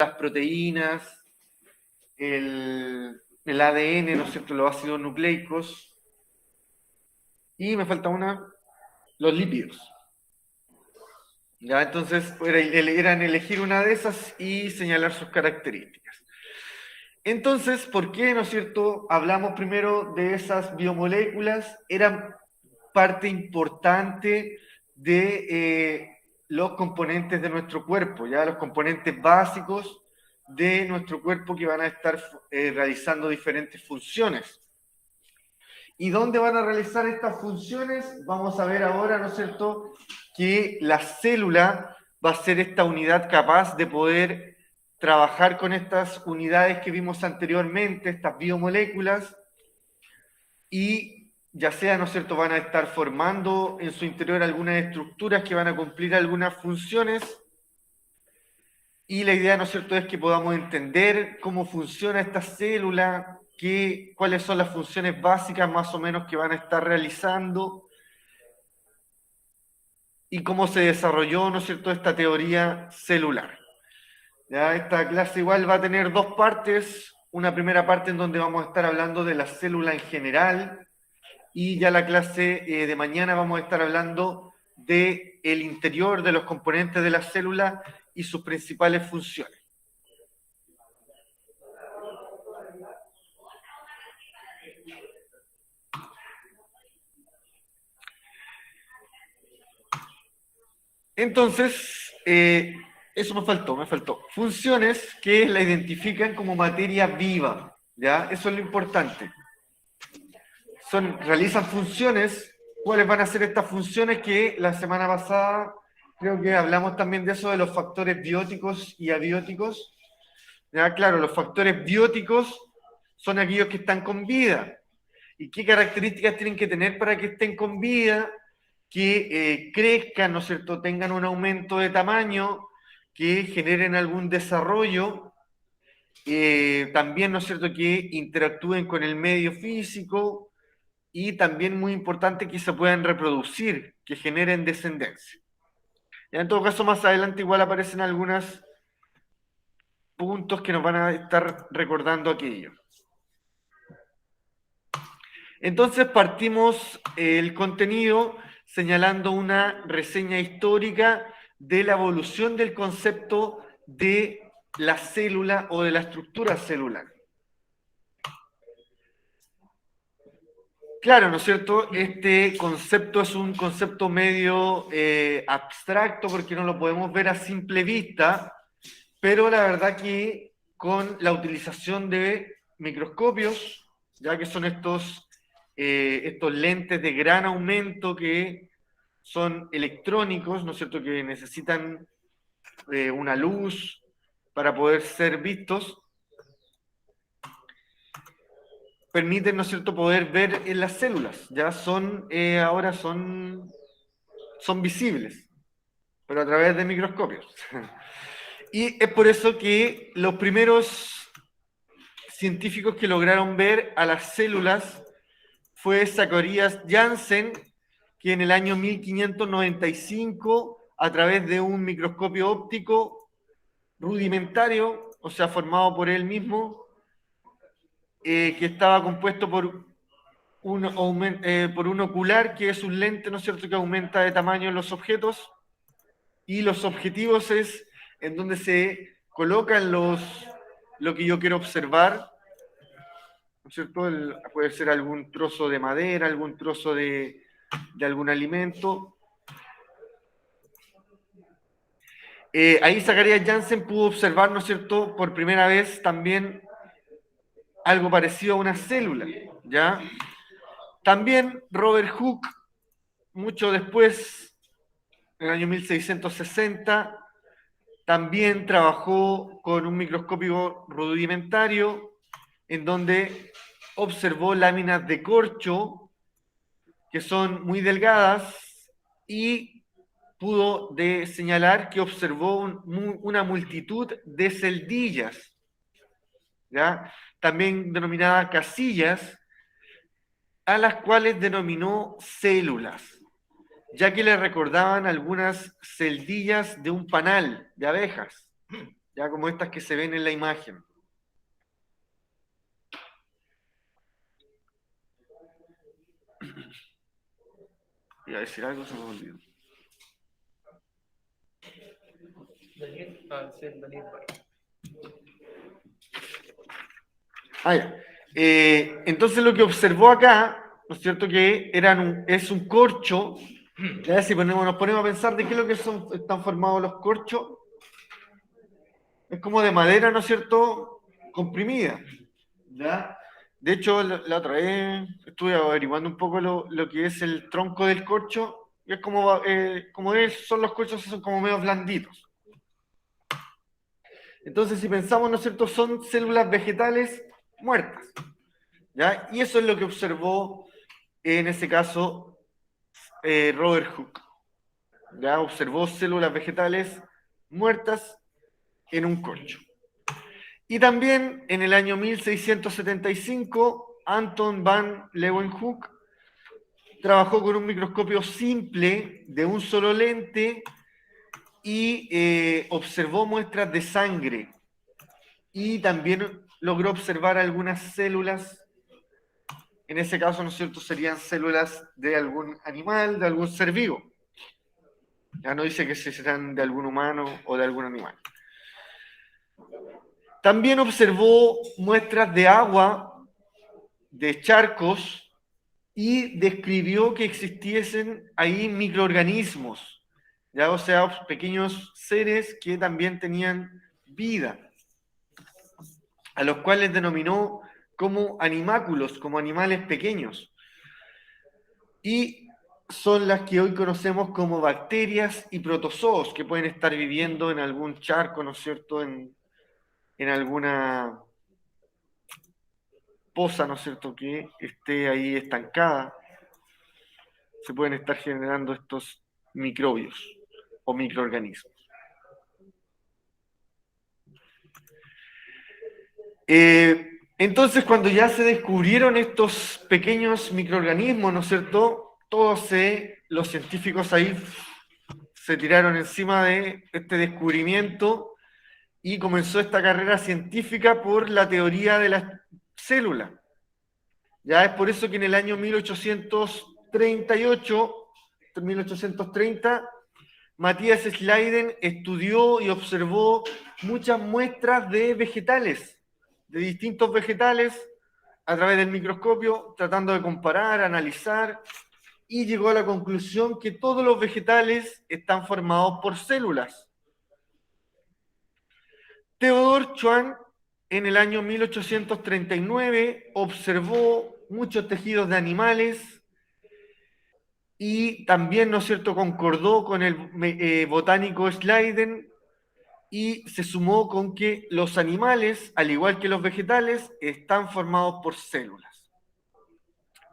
las proteínas, el ADN, ¿no es cierto?, los ácidos nucleicos, y me falta una, los lípidos. ¿Ya? Entonces, eran elegir una de esas y señalar sus características. Entonces, ¿por qué, no es cierto?, hablamos primero de esas biomoléculas? Eran parte importante de los componentes de nuestro cuerpo, ya los componentes básicos de nuestro cuerpo que van a estar realizando diferentes funciones. ¿Y dónde van a realizar estas funciones? Vamos a ver ahora, ¿no es cierto?, que la célula va a ser esta unidad capaz de poder trabajar con estas unidades que vimos anteriormente, estas biomoléculas, y ya sea, ¿no es cierto?, van a estar formando en su interior algunas estructuras que van a cumplir algunas funciones, y la idea, ¿no es cierto?, es que podamos entender cómo funciona esta célula, cuáles son las funciones básicas más o menos que van a estar realizando, y cómo se desarrolló, ¿no es cierto?, esta teoría celular. Ya, esta clase igual va a tener dos partes, una primera parte en donde vamos a estar hablando de la célula en general, y ya la clase de mañana vamos a estar hablando del interior de los componentes de la célula y sus principales funciones. Entonces, eso me faltó. Funciones que la identifican como materia viva, ¿ya? Eso es lo importante. Realizan funciones. ¿Cuáles van a ser estas funciones? Que la semana pasada creo que hablamos también de eso, de los factores bióticos y abióticos. ¿Ya? Claro, los factores bióticos son aquellos que están con vida. ¿Y qué características tienen que tener para que estén con vida? Que crezcan, ¿no es cierto?, tengan un aumento de tamaño, que generen algún desarrollo, también, ¿no es cierto?, que interactúen con el medio físico, y también muy importante que se puedan reproducir, que generen descendencia. En todo caso, más adelante igual aparecen algunos puntos que nos van a estar recordando aquello. Entonces partimos el contenido señalando una reseña histórica de la evolución del concepto de la célula o de la estructura celular. Claro, ¿no es cierto? Este concepto es un concepto medio abstracto porque no lo podemos ver a simple vista, pero la verdad que con la utilización de microscopios, ya que son estos lentes de gran aumento que son electrónicos, ¿no es cierto?, que necesitan una luz para poder ser vistos, permiten, ¿no es cierto?, poder ver en las células. Ya ahora son visibles, pero a través de microscopios. Y es por eso que los primeros científicos que lograron ver a las células fue Zacharias Janssen, que en el año 1595, a través de un microscopio óptico rudimentario, o sea, formado por él mismo, que estaba compuesto por un ocular, que es un lente, ¿no es cierto?, que aumenta de tamaño en los objetos, y los objetivos es en donde se colocan lo que yo quiero observar, ¿no es cierto? Puede ser algún trozo de madera, algún trozo de algún alimento. Ahí Zacharias Janssen pudo observar, ¿no es cierto?, por primera vez también algo parecido a una célula, ¿ya? También Robert Hooke, mucho después, en el año 1660, también trabajó con un microscopio rudimentario en donde observó láminas de corcho que son muy delgadas, y pudo señalar que observó una multitud de celdillas, ¿ya?, también denominadas casillas, a las cuales denominó células, ya que le recordaban algunas celdillas de un panal de abejas. ya como estas que se ven en la imagen. Iba a decir algo, se me olvidó. Ya. Entonces lo que observó acá, ¿no es cierto? Que es un corcho. Ya si nos ponemos a pensar de qué es lo que están formados los corchos, es como de madera, ¿no es cierto? Comprimida. ¿Ya? De hecho, la otra vez estuve averiguando un poco lo que es el tronco del corcho, y es como son los corchos, son como medio blanditos. Entonces, si pensamos, ¿no es cierto?, son células vegetales muertas. ¿Ya? Y eso es lo que observó, en ese caso, Robert Hooke. ¿Ya? Observó células vegetales muertas en un corcho. Y también en el año 1675, Anton van Leeuwenhoek trabajó con un microscopio simple de un solo lente y observó muestras de sangre. Y también logró observar algunas células. En ese caso, ¿no es cierto?, serían células de algún animal, de algún ser vivo. Ya no dice que serán de algún humano o de algún animal. También observó muestras de agua, de charcos, y describió que existiesen ahí microorganismos, ¿ya? O sea, pequeños seres que también tenían vida, a los cuales denominó como animáculos, como animales pequeños. Y son las que hoy conocemos como bacterias y protozoos, que pueden estar viviendo en algún charco, ¿no es cierto?, en alguna poza, ¿no es cierto?, que esté ahí estancada. Se pueden estar generando estos microbios o microorganismos. Entonces, cuando ya se descubrieron estos pequeños microorganismos, ¿no es cierto?, los científicos ahí se tiraron encima de este descubrimiento y comenzó esta carrera científica por la teoría de la célula. Ya es por eso que en el año 1830, Matías Schleiden estudió y observó muchas muestras de vegetales, de distintos vegetales, a través del microscopio, tratando de comparar, analizar, y llegó a la conclusión que todos los vegetales están formados por células. Theodore Schwann, en el año 1839, observó muchos tejidos de animales y también, ¿no es cierto?, concordó con el botánico Schleiden y se sumó con que los animales, al igual que los vegetales, están formados por células.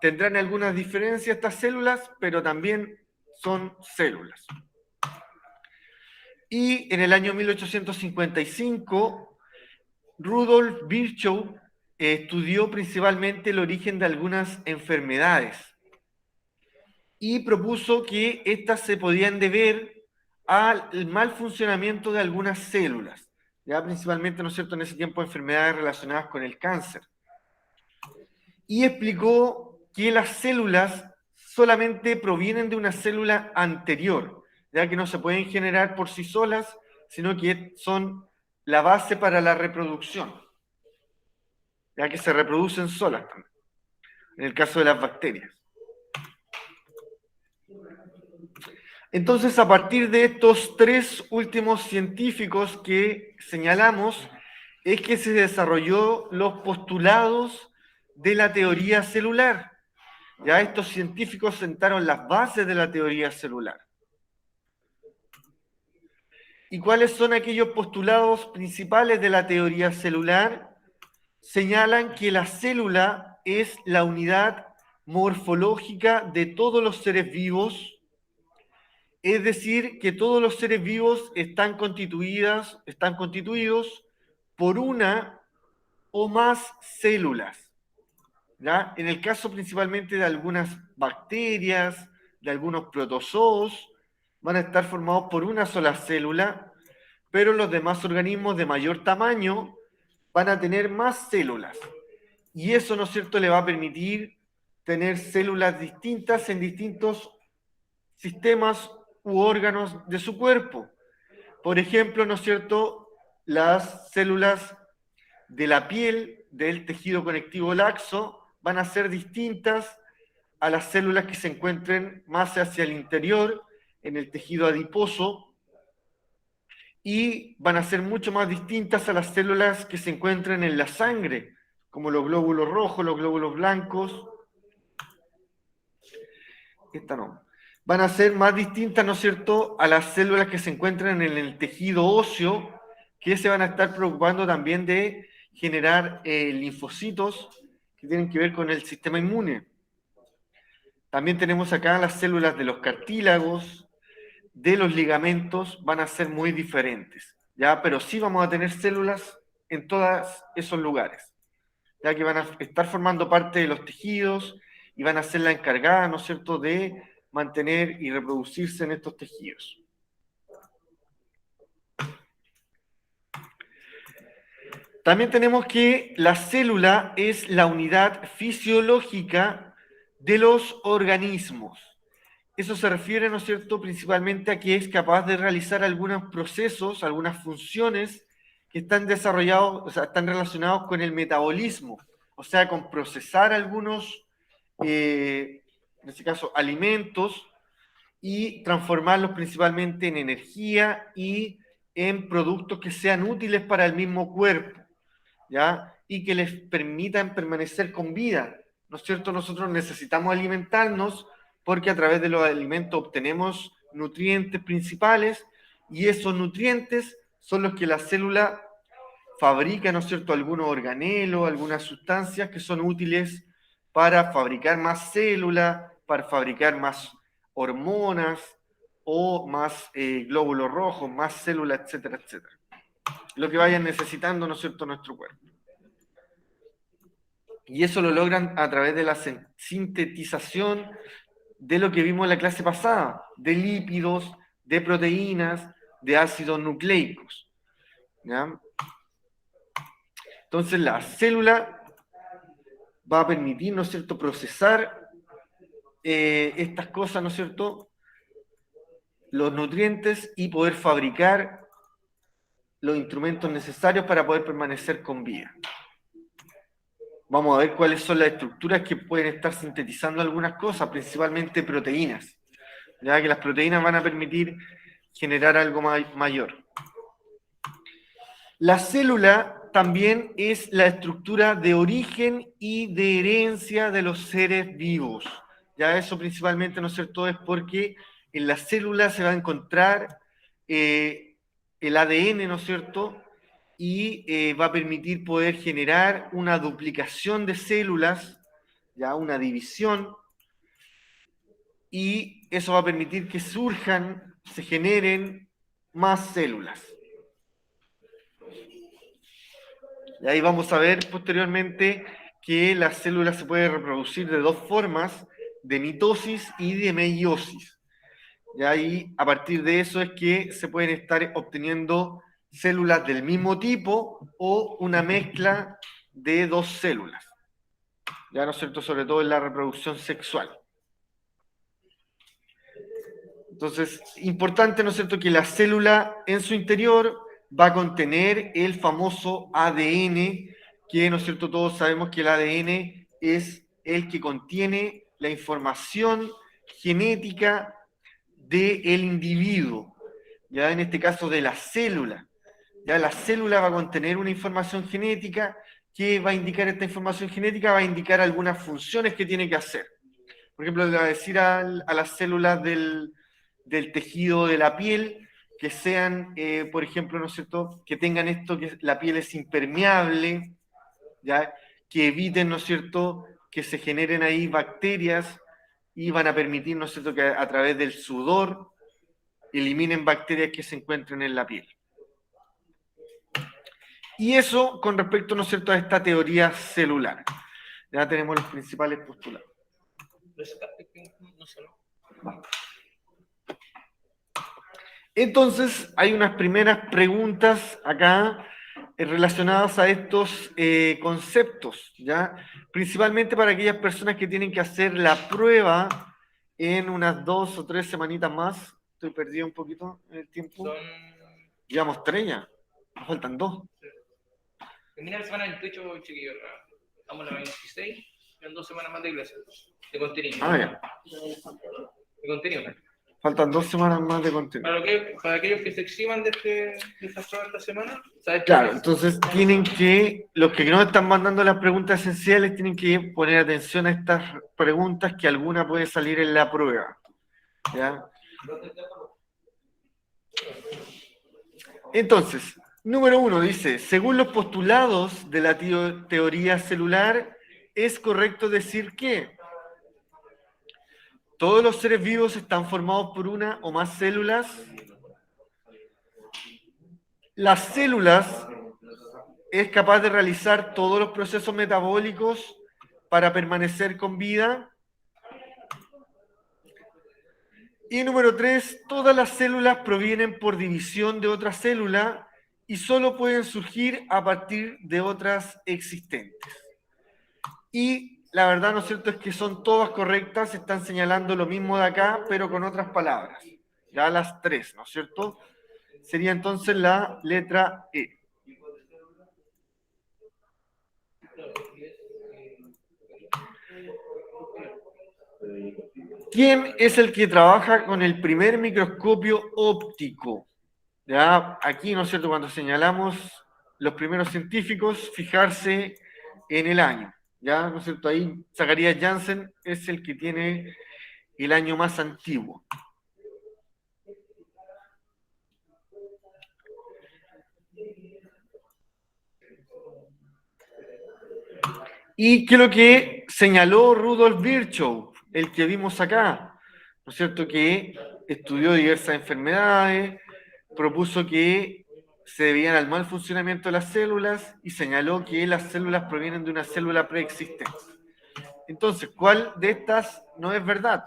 Tendrán algunas diferencias estas células, pero también son células. Y en el año 1855, Rudolf Virchow estudió principalmente el origen de algunas enfermedades y propuso que éstas se podían deber al mal funcionamiento de algunas células, ya principalmente, ¿no es cierto?, en ese tiempo enfermedades relacionadas con el cáncer. Y explicó que las células solamente provienen de una célula anterior, ya que no se pueden generar por sí solas, sino que son la base para la reproducción, ya que se reproducen solas también, en el caso de las bacterias. Entonces, a partir de estos tres últimos científicos que señalamos, es que se desarrolló los postulados de la teoría celular. Ya estos científicos sentaron las bases de la teoría celular. ¿Y cuáles son aquellos postulados principales de la teoría celular? Señalan que la célula es la unidad morfológica de todos los seres vivos. Es decir, que todos los seres vivos están constituidos por una o más células, ¿ya? En el caso principalmente de algunas bacterias, de algunos protozoos, van a estar formados por una sola célula, pero los demás organismos de mayor tamaño van a tener más células. Y eso, ¿no es cierto?, le va a permitir tener células distintas en distintos sistemas u órganos de su cuerpo. Por ejemplo, ¿no es cierto?, las células de la piel, del tejido conectivo laxo, van a ser distintas a las células que se encuentren más hacia el interior, en el tejido adiposo, y van a ser mucho más distintas a las células que se encuentran en la sangre, como los glóbulos rojos, los glóbulos blancos. Esta no. Van a ser más distintas, ¿no es cierto?, a las células que se encuentran en el tejido óseo, que se van a estar preocupando también de generar linfocitos que tienen que ver con el sistema inmune. También tenemos acá las células de los cartílagos, de los ligamentos, van a ser muy diferentes, ¿ya? Pero sí vamos a tener células en todos esos lugares, ya que van a estar formando parte de los tejidos y van a ser la encargada, ¿no es cierto?, de mantener y reproducirse en estos tejidos. También tenemos que la célula es la unidad fisiológica de los organismos. Eso se refiere, ¿no es cierto?, principalmente a que es capaz de realizar algunos procesos, algunas funciones que están desarrollados, o sea, están relacionados con el metabolismo, o sea, con procesar algunos, en este caso, alimentos y transformarlos principalmente en energía y en productos que sean útiles para el mismo cuerpo, ¿ya? Y que les permitan permanecer con vida, ¿no es cierto? Nosotros necesitamos alimentarnos porque a través de los alimentos obtenemos nutrientes principales y esos nutrientes son los que la célula fabrica, ¿no es cierto?, algunos organelos, algunas sustancias que son útiles para fabricar más células, para fabricar más hormonas o más glóbulos rojos, más células, etcétera, etcétera. Lo que vayan necesitando, ¿no es cierto?, nuestro cuerpo. Y eso lo logran a través de la sintetización de lo que vimos en la clase pasada, de lípidos, de proteínas, de ácidos nucleicos, ¿ya? Entonces la célula va a permitir, ¿no es cierto?, procesar estas cosas, ¿no es cierto?, los nutrientes y poder fabricar los instrumentos necesarios para poder permanecer con vida. Vamos a ver cuáles son las estructuras que pueden estar sintetizando algunas cosas, principalmente proteínas, ya que las proteínas van a permitir generar algo mayor. La célula también es la estructura de origen y de herencia de los seres vivos. Ya eso principalmente, ¿no es cierto?, es porque en la célula se va a encontrar el ADN, ¿no es cierto?, y va a permitir poder generar una duplicación de células, ya una división, y eso va a permitir que surjan, se generen más células. Y ahí vamos a ver posteriormente que la célula se puede reproducir de dos formas, de mitosis y de meiosis. Y ahí, a partir de eso, es que se pueden estar obteniendo células del mismo tipo o una mezcla de dos células. Ya, ¿no es cierto?, sobre todo en la reproducción sexual. Entonces, importante, ¿no es cierto?, que la célula en su interior va a contener el famoso ADN, que, ¿no es cierto?, todos sabemos que el ADN es el que contiene la información genética del individuo, ya en este caso de la célula. Ya la célula va a contener una información genética que va a indicar, esta información genética va a indicar algunas funciones que tiene que hacer. Por ejemplo, le va a decir a las células del tejido de la piel que sean, por ejemplo, ¿no es cierto?, que tengan esto, que la piel es impermeable, ¿ya?, que eviten, ¿no es cierto?, que se generen ahí bacterias y van a permitir, ¿no es cierto?, que a través del sudor eliminen bacterias que se encuentren en la piel. Y eso con respecto, ¿no es cierto?, a esta teoría celular. Ya tenemos los principales postulados. Entonces, hay unas primeras preguntas acá relacionadas a estos conceptos, ¿ya? Principalmente para aquellas personas que tienen que hacer la prueba en unas 2 o 3 semanitas más. Estoy perdido un poquito en el tiempo. Llevamos 3 ya, nos faltan 2. Termina la semana 28, chiquillos. Estamos en la 26, en 2 semanas más de clase. De contenido. Ah, ya. De contenido. Faltan 2 semanas más de contenido. Para aquellos que se eximan de esta prueba esta semana, ¿sabes? Claro, entonces tienen que, los que no están mandando las preguntas esenciales, tienen que poner atención a estas preguntas que alguna puede salir en la prueba. ¿Ya? Entonces, número 1 dice, según los postulados de la teoría celular, es correcto decir que todos los seres vivos están formados por una o más células. Las células es capaz de realizar todos los procesos metabólicos para permanecer con vida. Y número 3, todas las células provienen por división de otra célula y solo pueden surgir a partir de otras existentes. Y la verdad, ¿no es cierto?, es que son todas correctas, están señalando lo mismo de acá, pero con otras palabras. Ya las 3, ¿no es cierto? Sería entonces la letra E. ¿Quién es el que trabaja con el primer microscopio óptico? Ya, aquí, ¿no es cierto?, cuando señalamos los primeros científicos, fijarse en el año. Ya, ¿no es cierto? Ahí Zacharias Janssen es el que tiene el año más antiguo. ¿Y qué es lo que señaló Rudolf Virchow, el que vimos acá? ¿No es cierto? Que estudió diversas enfermedades, propuso que se debían al mal funcionamiento de las células y señaló que las células provienen de una célula preexistente. Entonces, ¿cuál de estas no es verdad?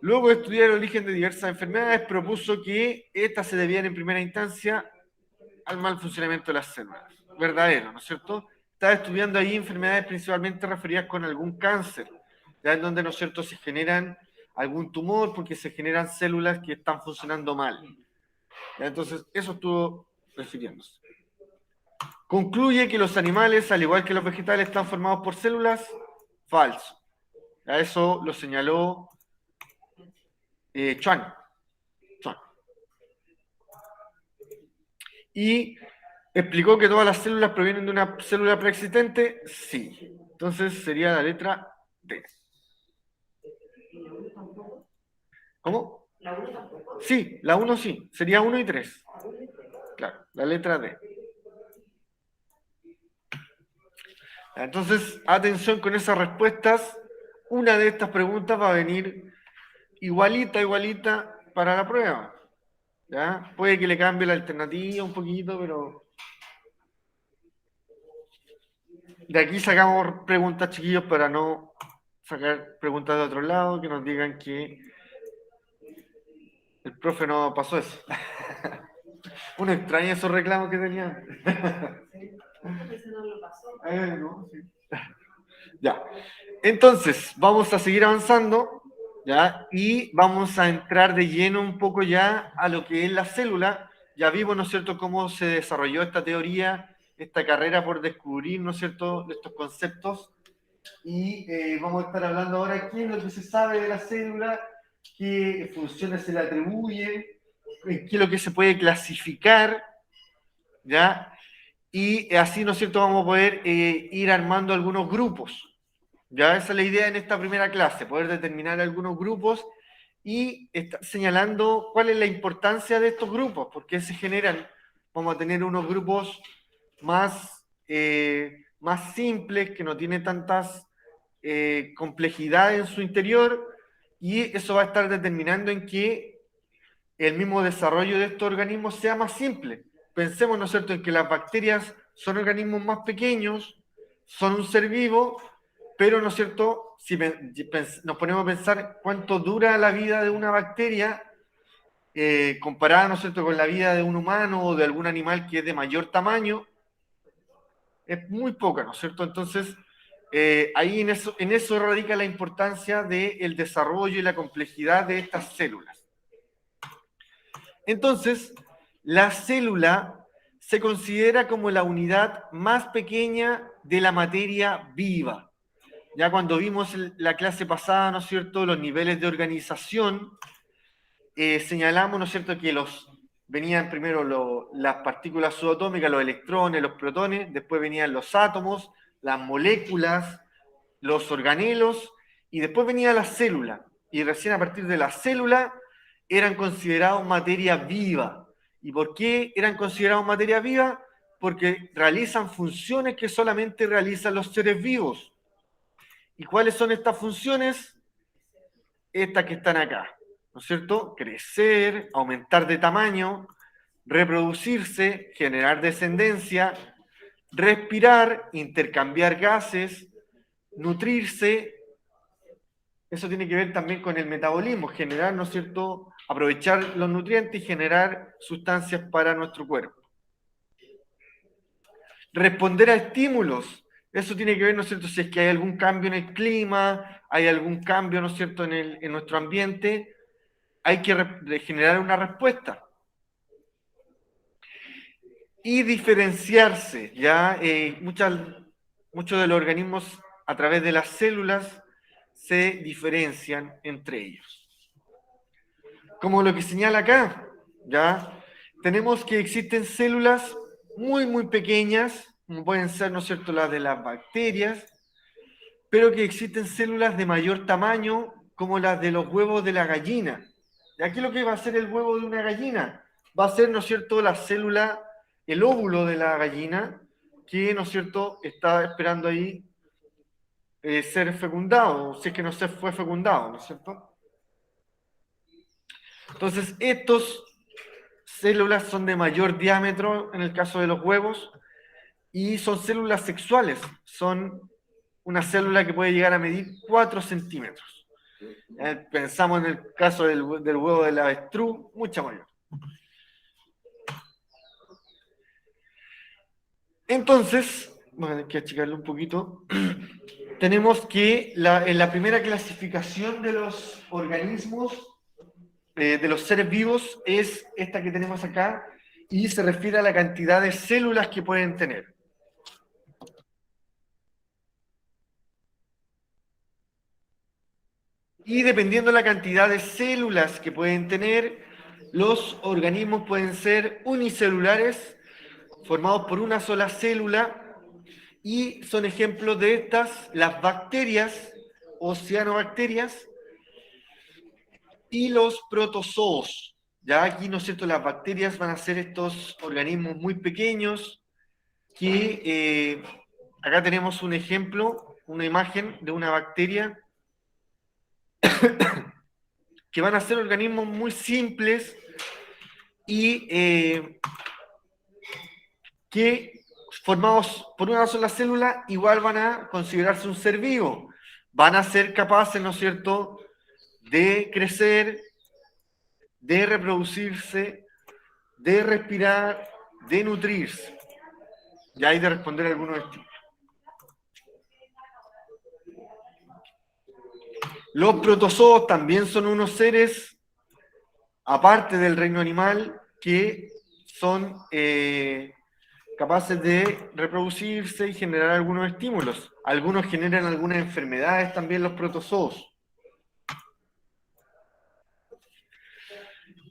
Luego de estudiar el origen de diversas enfermedades, propuso que estas se debían en primera instancia al mal funcionamiento de las células. Verdadero, ¿no es cierto? Estaba estudiando ahí enfermedades principalmente referidas con algún cáncer, ya en donde, ¿no es cierto?, se generan algún tumor porque se generan células que están funcionando mal. ¿Ya? Entonces, eso estuvo refiriéndose. Concluye que los animales, al igual que los vegetales, están formados por células. Falso. A eso lo señaló Chuan. Y explicó que todas las células provienen de una célula preexistente. Sí. Entonces sería la letra D. ¿Cómo? ¿La 1 tampoco? Sí, la 1 sí. Sería 1 y 3. Claro, la letra D. Entonces, atención con esas respuestas. Una de estas preguntas va a venir igualita para la prueba. ¿Ya? Puede que le cambie la alternativa un poquito, pero de aquí sacamos preguntas, chiquillos, para no sacar preguntas de otro lado que nos digan que el profe no pasó eso. Uno extraña esos reclamos que tenía. Ya. Entonces, vamos a seguir avanzando, ¿ya? Y vamos a entrar de lleno un poco ya a lo que es la célula. Ya vimos, ¿no es cierto?, cómo se desarrolló esta teoría, esta carrera por descubrir, ¿no es cierto?, estos conceptos. Y vamos a estar hablando ahora qué es lo que se sabe de la célula, qué funciones se le atribuyen, qué es lo que se puede clasificar, ¿ya? Y así, ¿no es cierto?, vamos a poder ir armando algunos grupos. Ya esa es la idea en esta primera clase, poder determinar algunos grupos y estar señalando cuál es la importancia de estos grupos, porque se generan, vamos a tener unos grupos más, más simples, que no tienen tantas complejidades en su interior, y eso va a estar determinando en que el mismo desarrollo de estos organismos sea más simple. Pensemos, ¿no es cierto?, en que las bacterias son organismos más pequeños, son un ser vivo, pero, ¿no es cierto?, si nos ponemos a pensar cuánto dura la vida de una bacteria, comparada, ¿no es cierto?, con la vida de un humano o de algún animal que es de mayor tamaño, es muy poca, ¿no es cierto? Entonces, ahí en eso radica la importancia del desarrollo y la complejidad de estas células. Entonces, la célula se considera como la unidad más pequeña de la materia viva. Ya cuando vimos la clase pasada, ¿no es cierto?, los niveles de organización, señalamos, ¿no es cierto?, que venían primero las partículas subatómicas, los electrones, los protones, después venían los átomos, las moléculas, los organelos, y después venía la célula. Y recién a partir de la célula eran considerados materia viva. ¿Y por qué eran considerados materia viva? Porque realizan funciones que solamente realizan los seres vivos. ¿Y cuáles son estas funciones? Estas que están acá, ¿no es cierto? Crecer, aumentar de tamaño, reproducirse, generar descendencia, respirar, intercambiar gases, nutrirse. Eso tiene que ver también con el metabolismo, generar, ¿no es cierto?, aprovechar los nutrientes y generar sustancias para nuestro cuerpo. Responder a estímulos, eso tiene que ver, ¿no es cierto?, si es que hay algún cambio en el clima, hay algún cambio, ¿no es cierto?, en nuestro ambiente, hay que generar una respuesta. Y diferenciarse, ¿ya? Muchos de los organismos a través de las células se diferencian entre ellos. Como lo que señala acá, ¿ya? Tenemos que existen células muy, muy pequeñas, como pueden ser, ¿no es cierto?, las de las bacterias, pero que existen células de mayor tamaño, como las de los huevos de la gallina. ¿Y aquí lo que va a ser el huevo de una gallina? Va a ser, ¿no es cierto?, la célula, el óvulo de la gallina, que, ¿no es cierto?, está esperando ahí ser fecundado, si es que no se fue fecundado, ¿no es cierto? Entonces, estas células son de mayor diámetro en el caso de los huevos y son células sexuales. Son una célula que puede llegar a medir 4 centímetros. Pensamos en el caso del huevo del avestruz, mucha mayor. Entonces, bueno, hay que achicarlo un poquito. Tenemos que en la primera clasificación de los organismos, de los seres vivos, es esta que tenemos acá, y se refiere a la cantidad de células que pueden tener. Y dependiendo de la cantidad de células que pueden tener, los organismos pueden ser unicelulares, formados por una sola célula, y son ejemplos de estas las bacterias o cianobacterias y los protozoos. Ya aquí, ¿no es cierto?, las bacterias van a ser estos organismos muy pequeños que acá tenemos un ejemplo, una imagen de una bacteria que van a ser organismos muy simples y que formados por una sola célula igual van a considerarse un ser vivo. Van a ser capaces, ¿no es cierto?, de crecer, de reproducirse, de respirar, de nutrirse. Y hay de responder algunos estímulos. Los protozoos también son unos seres, aparte del reino animal, que son capaces de reproducirse y generar algunos estímulos. Algunos generan algunas enfermedades también los protozoos.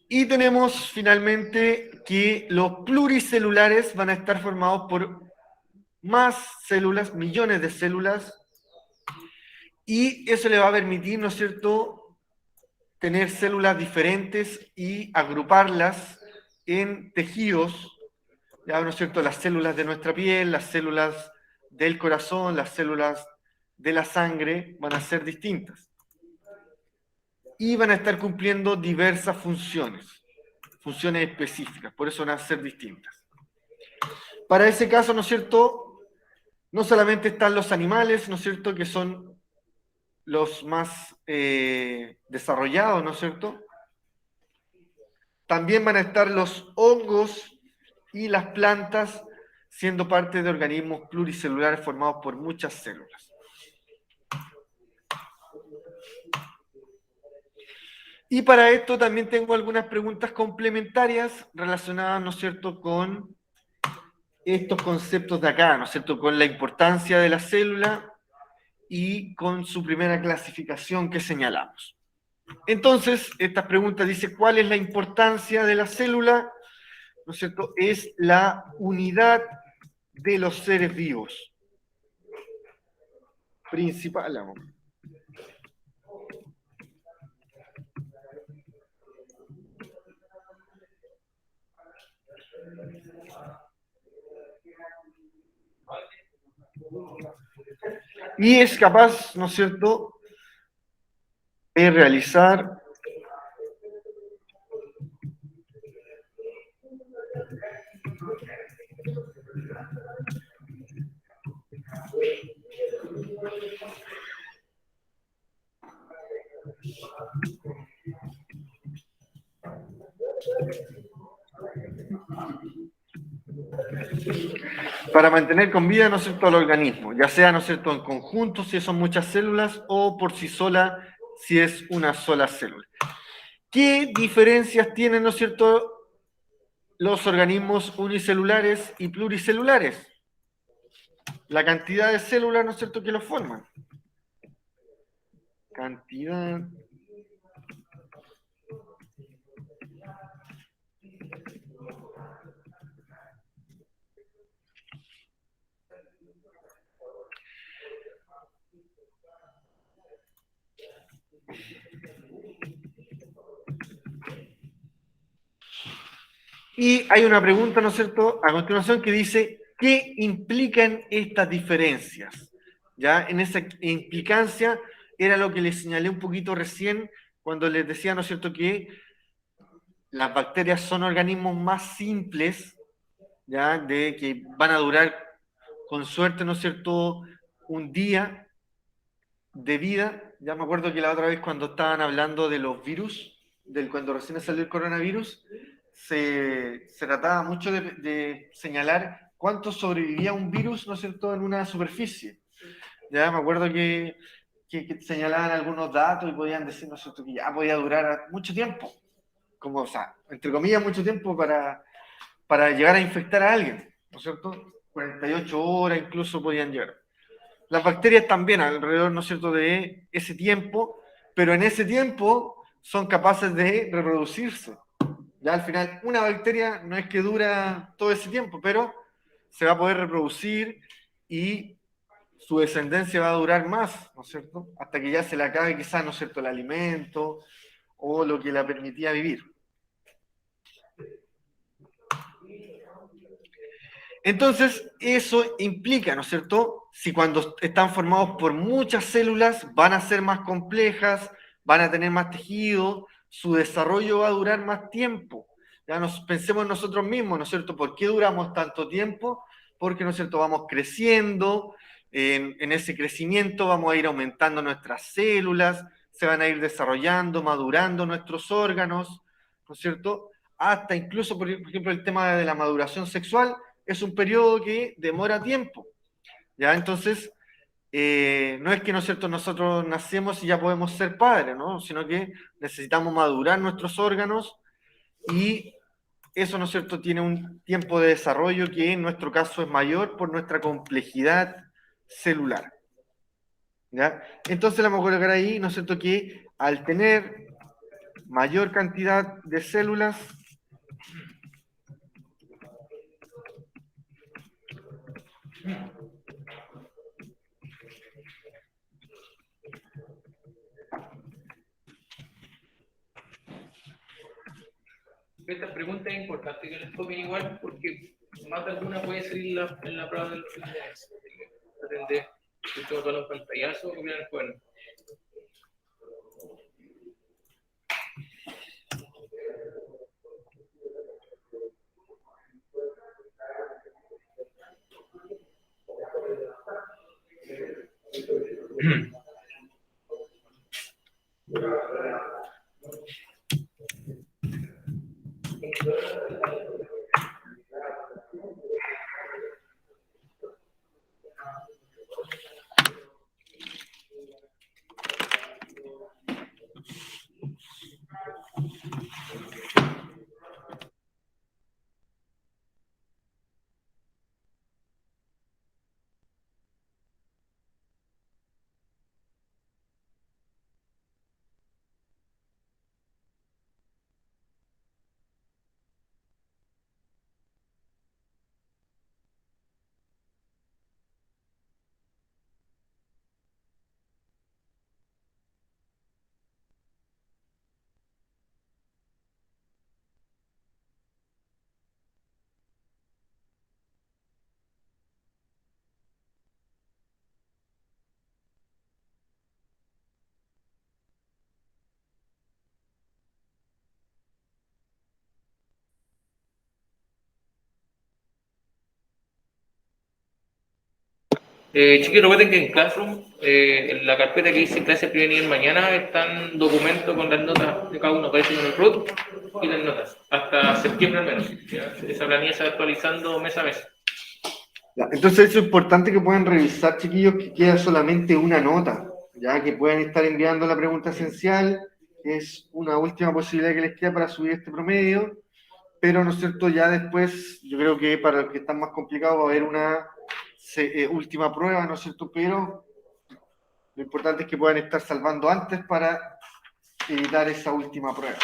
Y tenemos finalmente que los pluricelulares van a estar formados por más células, millones de células, y eso le va a permitir, ¿no es cierto?, tener células diferentes y agruparlas en tejidos, ya, ¿no es cierto?, las células de nuestra piel, las células del corazón, las células de la sangre van a ser distintas. Y van a estar cumpliendo diversas funciones específicas, por eso van a ser distintas. Para ese caso, ¿no es cierto?, no solamente están los animales, ¿no es cierto?, que son los más desarrollados, ¿no es cierto?, También van a estar los hongos y las plantas, siendo parte de organismos pluricelulares formados por muchas células. Y para esto también tengo algunas preguntas complementarias relacionadas, ¿no es cierto?, con estos conceptos de acá, ¿no es cierto?, con la importancia de la célula y con su primera clasificación que señalamos. Entonces, esta pregunta dice, ¿cuál es la importancia de la célula? ¿No es cierto? Es la unidad de los seres vivos. Principal, amor. Y es capaz, ¿no es cierto?, de realizar para mantener con vida, ¿no es cierto?, al organismo, ya sea, ¿no es cierto?, en conjunto, si son muchas células, o por sí sola, si es una sola célula. ¿Qué diferencias tienen, ¿no es cierto?, los organismos unicelulares y pluricelulares? La cantidad de células, ¿no es cierto?, que los forman. Cantidad y hay una pregunta, ¿no es cierto?, a continuación que dice, ¿qué implican estas diferencias? Ya en esa implicancia era lo que les señalé un poquito recién cuando les decía, ¿no es cierto?, que las bacterias son organismos más simples, ya, de que van a durar con suerte, ¿no es cierto?, un día de vida. Ya me acuerdo que la otra vez cuando estaban hablando de los virus, cuando recién salió el coronavirus, se trataba mucho de señalar cuánto sobrevivía un virus, ¿no es cierto?, en una superficie. Ya me acuerdo que señalaban algunos datos y podían decir, ¿no es cierto?, que ya podía durar mucho tiempo, como, o sea, entre comillas, mucho tiempo para llegar a infectar a alguien, ¿no es cierto? 48 horas incluso podían llegar. Las bacterias también alrededor, ¿no es cierto?, de ese tiempo, pero en ese tiempo son capaces de reproducirse. Ya al final, una bacteria no es que dura todo ese tiempo, pero se va a poder reproducir y su descendencia va a durar más, ¿no es cierto?, hasta que ya se le acabe quizás, ¿no es cierto?, el alimento o lo que la permitía vivir. Entonces, eso implica, ¿no es cierto?, si cuando están formados por muchas células van a ser más complejas, van a tener más tejido, su desarrollo va a durar más tiempo. Ya pensemos nosotros mismos, ¿no es cierto?, ¿por qué duramos tanto tiempo? Porque, ¿no es cierto?, vamos creciendo, en ese crecimiento vamos a ir aumentando nuestras células, se van a ir desarrollando, madurando nuestros órganos, ¿no es cierto?, hasta incluso, por ejemplo, el tema de la maduración sexual, es un periodo que demora tiempo, ¿ya? Entonces, no es que, ¿no es cierto?, nosotros nacemos y ya podemos ser padres, ¿no?, sino que necesitamos madurar nuestros órganos y eso, ¿no es cierto?, tiene un tiempo de desarrollo que en nuestro caso es mayor por nuestra complejidad celular, ¿ya? Entonces, le vamos a colocar ahí, ¿no es cierto?, que al tener mayor cantidad de células, Esta pregunta es importante que les tomen igual porque más de alguna puede salir en la prueba de los primeros. Atender, escucho todos los pantallazos que miran el cuerno. Chiquillos, recuerden que en Classroom, en la carpeta que dice clase primer nivel mañana, están documentos con las notas de cada uno, aparecen en el root y las notas, hasta septiembre al menos. ¿Ya? Esa planilla se va actualizando mes a mes. Ya, entonces eso es importante que puedan revisar, chiquillos, que queda solamente una nota, ya que pueden estar enviando la pregunta esencial, que es una última posibilidad que les queda para subir este promedio, pero, ¿no es cierto?, ya después, yo creo que para los que están más complicados va a haber una última prueba, ¿no es cierto?, pero lo importante es que puedan estar salvando antes para evitar esa última prueba,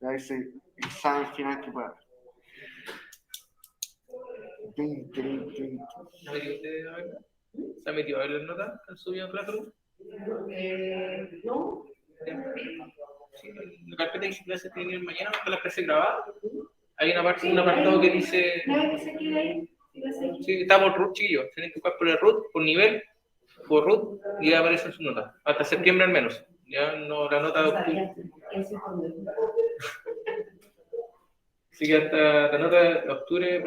ya ese examen final que pueda haber. 20, 20, 20. ¿Se ha metido a ver las notas que han subido en Classroom? No. Sí, en la carpeta dice clase primer nivel mañana, está la clase grabada. Hay una parte, un apartado que dice. Sí, está por root, chiquillos. Tienen que buscar por el root, por nivel, por root, y ya aparecen sus notas. Hasta septiembre al menos. Ya no la nota de octubre. Así que hasta la nota de octubre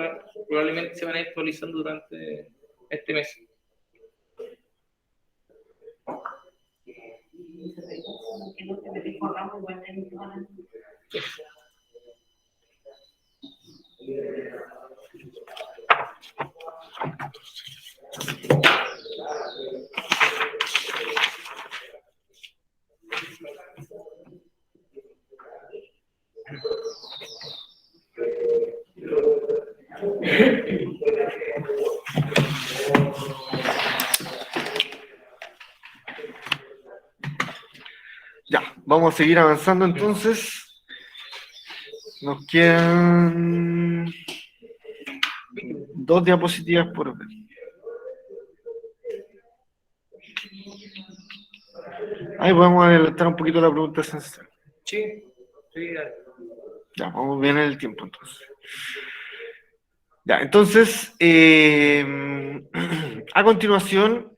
probablemente se van a ir actualizando durante este mes. Ya, vamos a seguir avanzando entonces. Nos quedan 2 diapositivas por ver. Ahí podemos adelantar un poquito la pregunta esencial. Sí, sí, dale. Ya, vamos bien en el tiempo entonces. Ya, entonces, a continuación,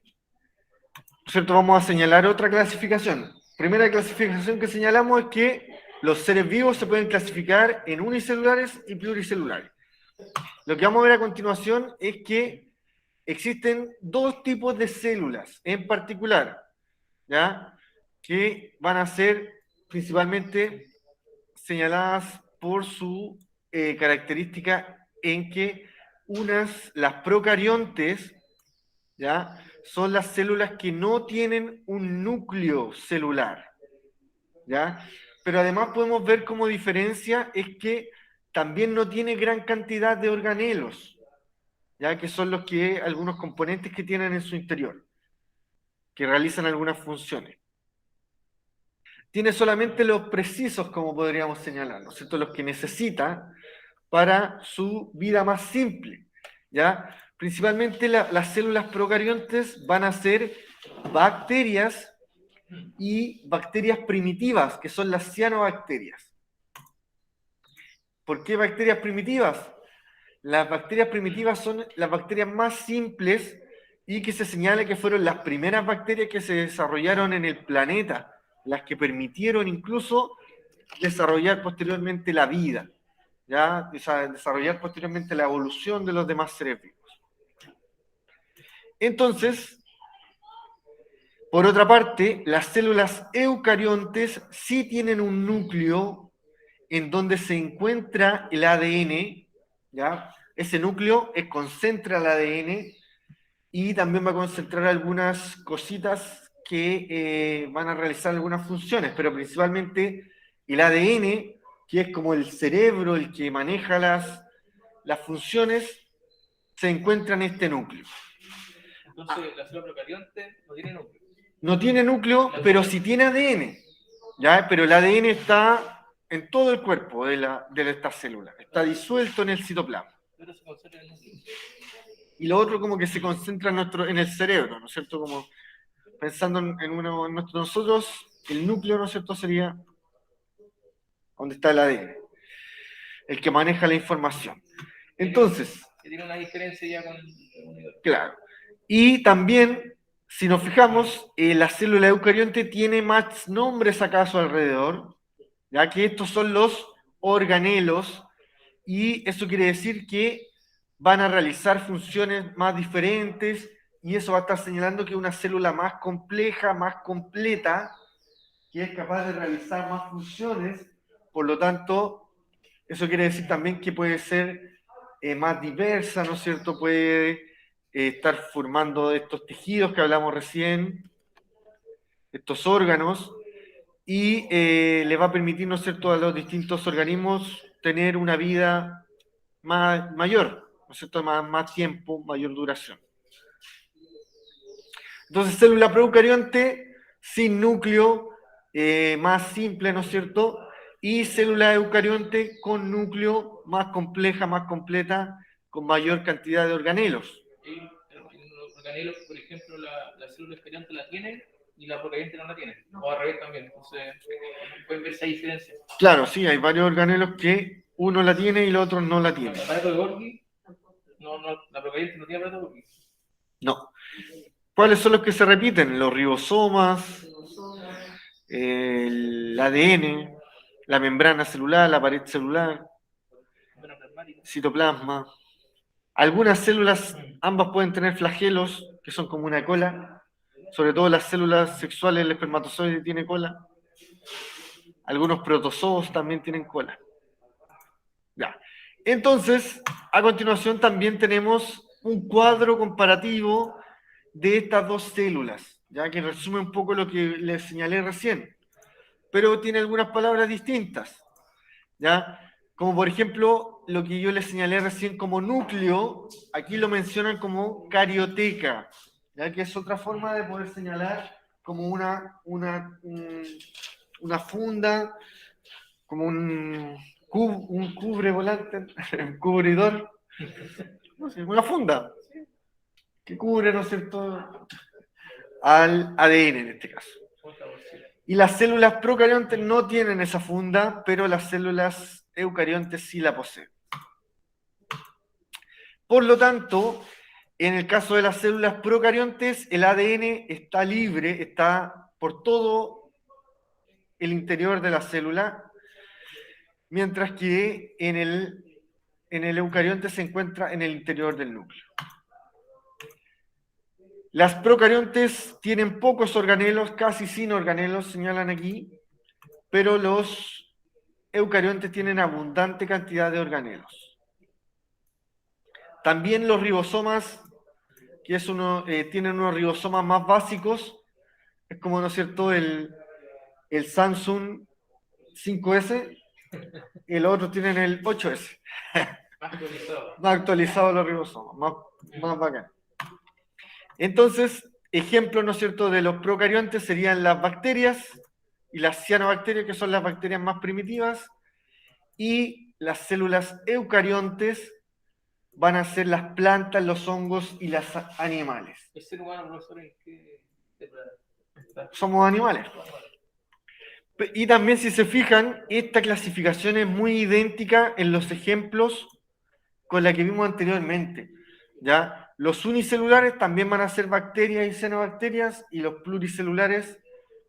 ¿cierto? Vamos a señalar otra clasificación. Primera clasificación que señalamos es que los seres vivos se pueden clasificar en unicelulares y pluricelulares. Lo que vamos a ver a continuación es que existen 2 tipos de células en particular, ¿ya? Que van a ser principalmente señaladas por su característica en que las procariontes, ¿ya?, son las células que no tienen un núcleo celular, ¿ya? Pero además podemos ver como diferencia es que también no tiene gran cantidad de organelos, ¿ya?, que son algunos componentes que tienen en su interior, que realizan algunas funciones. Tiene solamente los precisos, como podríamos señalar, ¿no es cierto?, los que necesita para su vida más simple, ¿ya? Principalmente las células procariontes van a ser bacterias y bacterias primitivas, que son las cianobacterias. ¿Por qué bacterias primitivas? Las bacterias primitivas son las bacterias más simples y que se señala que fueron las primeras bacterias que se desarrollaron en el planeta, las que permitieron incluso desarrollar posteriormente la vida, ¿ya? O sea, desarrollar posteriormente la evolución de los demás seres vivos. Entonces, por otra parte, las células eucariontes sí tienen un núcleo en donde se encuentra el ADN, ¿ya? Ese núcleo concentra el ADN y también va a concentrar algunas cositas que van a realizar algunas funciones, pero principalmente el ADN, que es como el cerebro, el que maneja las funciones, se encuentra en este núcleo. Entonces, la célula procarionte no tiene núcleo. No tiene núcleo, pero sí tiene ADN, ¿ya? Pero el ADN está en todo el cuerpo de esta célula, está disuelto en el citoplasma. Pero se concentra en el núcleo. Y lo otro como que se concentra en el cerebro, ¿no es cierto? Como pensando en nosotros, el núcleo, ¿no es cierto?, sería donde está el ADN, el que maneja la información. Entonces, que tiene una diferencia ya con el claro. Y también, si nos fijamos, la célula eucarionte tiene más nombres acá a su alrededor, ya que estos son los organelos, y eso quiere decir que van a realizar funciones más diferentes y eso va a estar señalando que es una célula más compleja, más completa, que es capaz de realizar más funciones, por lo tanto, eso quiere decir también que puede ser más diversa, ¿no es cierto? Puede estar formando estos tejidos que hablamos recién, estos órganos, y le va a permitir, ¿no es cierto?, a los distintos organismos tener una vida mayor, ¿no es cierto?, más tiempo, mayor duración. Entonces, célula proeucarionte sin núcleo, más simple, ¿no es cierto?, y célula eucarionte con núcleo más compleja, más completa, con mayor cantidad de organelos. Y los organelos, por ejemplo, la célula eucarionte la tiene y la procarionte no la tiene. O al revés también. Entonces, pueden ver esa diferencia. Claro, sí, hay varios organelos que uno la tiene y el otro no la tiene. El aparato de Golgi, la procarionte no tiene aparato de Golgi. No. ¿Cuáles son los que se repiten? Los ribosomas, el ADN, la membrana celular, la pared celular, citoplasma. Algunas células, ambas pueden tener flagelos, que son como una cola. Sobre todo las células sexuales, el espermatozoide tiene cola. Algunos protozoos también tienen cola. Ya. Entonces, a continuación también tenemos un cuadro comparativo de estas dos células, ya que resume un poco lo que les señalé recién, pero tiene algunas palabras distintas, ¿ya? Como por ejemplo, lo que yo les señalé recién como núcleo, aquí lo mencionan como carioteca, ¿ya? Que es otra forma de poder señalar como una funda, como un cubre volante, un cubridor, no sé, una funda que cubre, ¿no es cierto?, al ADN en este caso. Y las células procariontes no tienen esa funda, pero las células eucariontes sí la poseen. Por lo tanto, en el caso de las células procariontes, el ADN está libre, está por todo el interior de la célula, mientras que en el eucarionte se encuentra en el interior del núcleo. Las procariontes tienen pocos organelos, casi sin organelos, señalan aquí, pero los eucariontes tienen abundante cantidad de organelos. También los ribosomas, que tienen unos ribosomas más básicos, es como, ¿no es cierto?, el Samsung 5S, y los otros tienen el 8S. Más actualizado los ribosomas, más bacán. Entonces, ejemplos, ¿no es cierto?, de los procariontes serían las bacterias y las cianobacterias, que son las bacterias más primitivas, y las células eucariontes van a ser las plantas, los hongos y los animales. ¿El ser humano, profesor, en qué? Somos animales. Y también, si se fijan, esta clasificación es muy idéntica en los ejemplos con la que vimos anteriormente, ¿ya? Los unicelulares también van a ser bacterias y cianobacterias, y los pluricelulares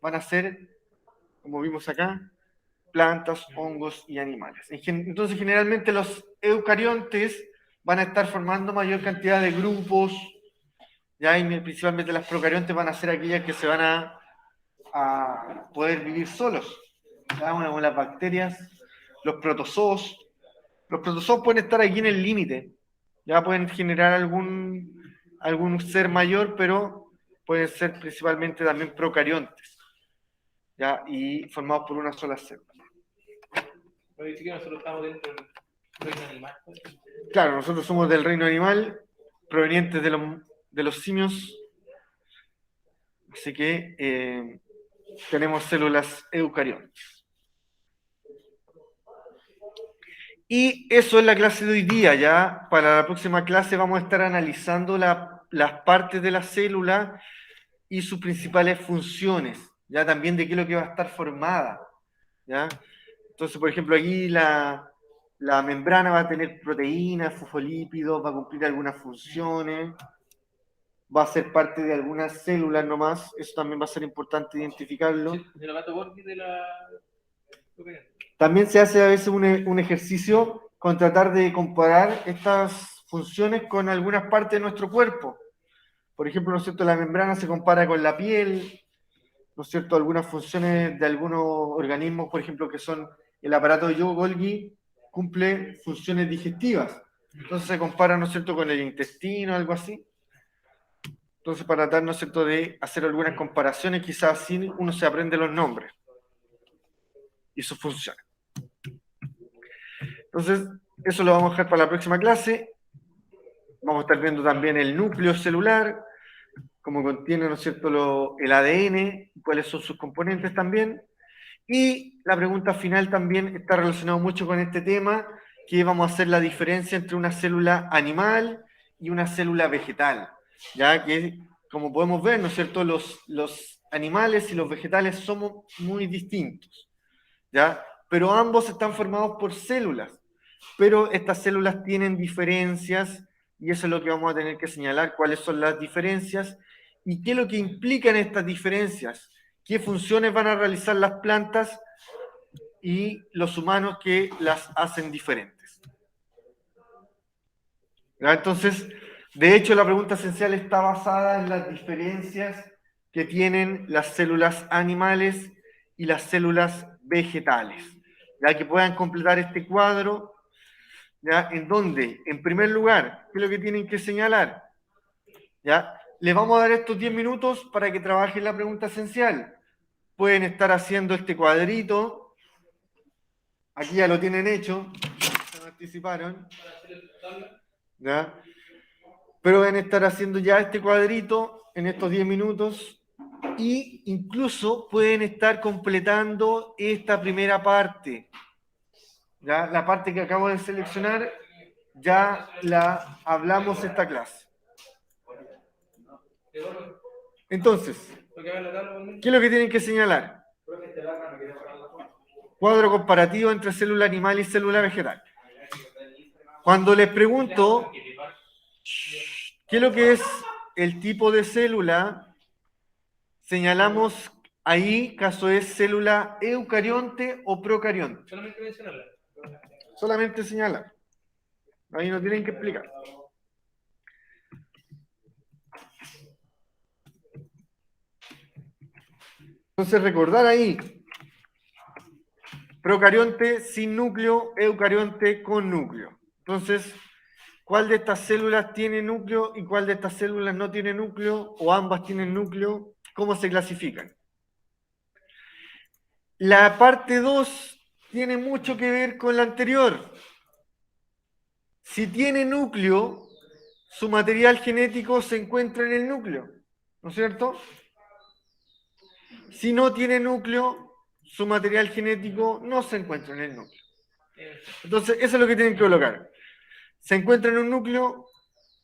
van a ser, como vimos acá, plantas, hongos y animales. Entonces, generalmente los eucariontes van a estar formando mayor cantidad de grupos, ¿ya? Y principalmente las procariontes van a ser aquellas que se van a poder vivir solos, ¿ya? Como las bacterias, los protozoos. Los protozoos pueden estar aquí en el límite, ya pueden generar algún ser mayor, pero pueden ser principalmente también procariontes, ¿ya? Y formados por una sola célula. Pero dice que nosotros estamos dentro del reino animal. Claro, nosotros somos del reino animal, provenientes de los simios, así que tenemos células eucariontes. Y eso es la clase de hoy día. Ya para la próxima clase vamos a estar analizando las partes de la célula y sus principales funciones, ya también de qué es lo que va a estar formada, ¿ya? Entonces, por ejemplo, aquí la membrana va a tener proteínas, fosfolípidos, va a cumplir algunas funciones, va a ser parte de algunas células nomás, eso también va a ser importante identificarlo. ¿El aparato Golgi de la... También se hace a veces un ejercicio con tratar de comparar estas funciones con algunas partes de nuestro cuerpo. Por ejemplo, ¿no es cierto?, la membrana se compara con la piel, ¿no es cierto?, algunas funciones de algunos organismos, por ejemplo, que son el aparato de Golgi, cumple funciones digestivas. Entonces se compara, ¿no es cierto?, con el intestino, algo así. Entonces, para tratar, ¿no es cierto?, de hacer algunas comparaciones, quizás así uno se aprende los nombres y sus funciones. Entonces, eso lo vamos a dejar para la próxima clase. Vamos a estar viendo también el núcleo celular, cómo contiene, ¿no es cierto?, el ADN, cuáles son sus componentes también. Y la pregunta final también está relacionada mucho con este tema, que vamos a hacer la diferencia entre una célula animal y una célula vegetal, ya que, como podemos ver, ¿no es cierto?, los animales y los vegetales somos muy distintos, ¿ya? Pero ambos están formados por células, pero estas células tienen diferencias y eso es lo que vamos a tener que señalar, cuáles son las diferencias y qué es lo que implican estas diferencias, qué funciones van a realizar las plantas y los humanos que las hacen diferentes. ¿Ya? Entonces, de hecho, la pregunta esencial está basada en las diferencias que tienen las células animales y las células vegetales, ya que puedan completar este cuadro, ¿ya? En donde, en primer lugar, ¿qué es lo que tienen que señalar? ¿Ya? Les vamos a dar estos 10 minutos para que trabajen la pregunta esencial. Pueden estar haciendo este cuadrito. Aquí ya lo tienen hecho. Se anticiparon. ¿Ya? Pero van a estar haciendo ya este cuadrito en estos 10 minutos. Y incluso pueden estar completando esta primera parte. ¿Ya? La parte que acabo de seleccionar, ya la hablamos esta clase. Entonces, ¿qué es lo que tienen que señalar? Cuadro comparativo entre célula animal y célula vegetal. Cuando les pregunto qué es lo que es el tipo de célula, señalamos ahí, caso es célula eucarionte o procarionte. Solamente mencionarla. Solamente señalar. Ahí no tienen que explicar. Entonces, recordar ahí, procarionte sin núcleo, eucarionte con núcleo. Entonces, ¿cuál de estas células tiene núcleo y cuál de estas células no tiene núcleo? O ambas tienen núcleo. ¿Cómo se clasifican? La parte 2 tiene mucho que ver con la anterior. Si tiene núcleo, su material genético se encuentra en el núcleo, ¿no es cierto? Si no tiene núcleo, su material genético no se encuentra en el núcleo. Entonces, eso es lo que tienen que colocar. ¿Se encuentra en un núcleo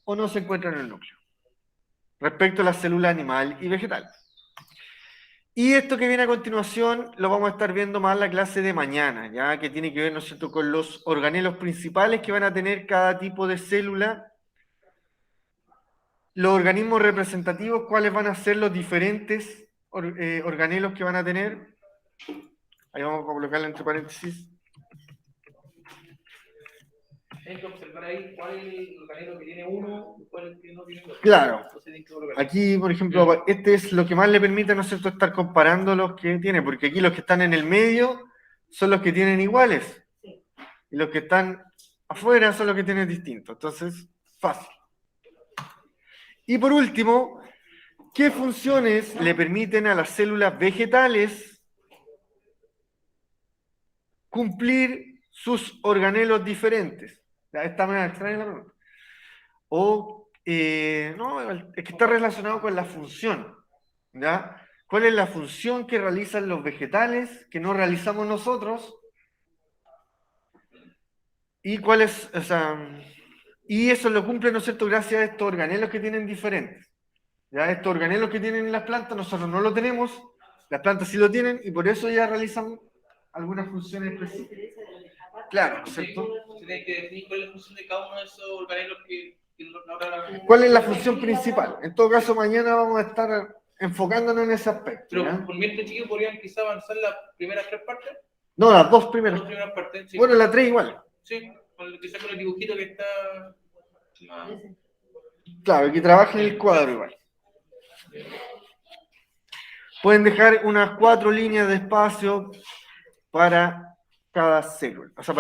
o no se encuentra en el núcleo? Respecto a la célula animal y vegetal. Y esto que viene a continuación lo vamos a estar viendo más en la clase de mañana, ya que tiene que ver, ¿no es cierto?, con los organelos principales que van a tener cada tipo de célula, los organismos representativos, cuáles van a ser los diferentes organelos que van a tener. Ahí vamos a colocarlo entre paréntesis. Hay que observar ahí cuál es el organelo que tiene uno y cuál es el que no tiene otro. Claro. Aquí, por ejemplo, este es lo que más le permite, ¿no es cierto?, estar comparando los que tiene, porque aquí los que están en el medio son los que tienen iguales. Y los que están afuera son los que tienen distintos. Entonces, fácil. Y por último, ¿qué funciones le permiten a las células vegetales cumplir sus organelos diferentes? Esta manera extraña la pregunta. O, no, es que está relacionado con la función, ¿ya? ¿Cuál es la función que realizan los vegetales que no realizamos nosotros? Y cuál es, o sea, y eso lo cumple, ¿no es cierto?, gracias a estos organelos que tienen diferentes. ¿Ya? Estos organelos que tienen las plantas, nosotros no lo tenemos, las plantas sí lo tienen, y por eso ya realizan algunas funciones específicas. Claro, ¿no es cierto? Se tiene que definir cuál es la función de cada uno de esos organelos que ¿Cuál es la función principal? En todo caso, mañana vamos a estar enfocándonos en ese aspecto. Pero ¿ya? por mientras, chicos, podrían quizá avanzar las primeras 3 partes. No, las dos primeras. Las primeras partes, sí. Bueno, la 3 igual. Sí, quizá con el dibujito que está. Claro, que trabaje en el cuadro igual. Pueden dejar unas 4 líneas de espacio para cada célula. O sea,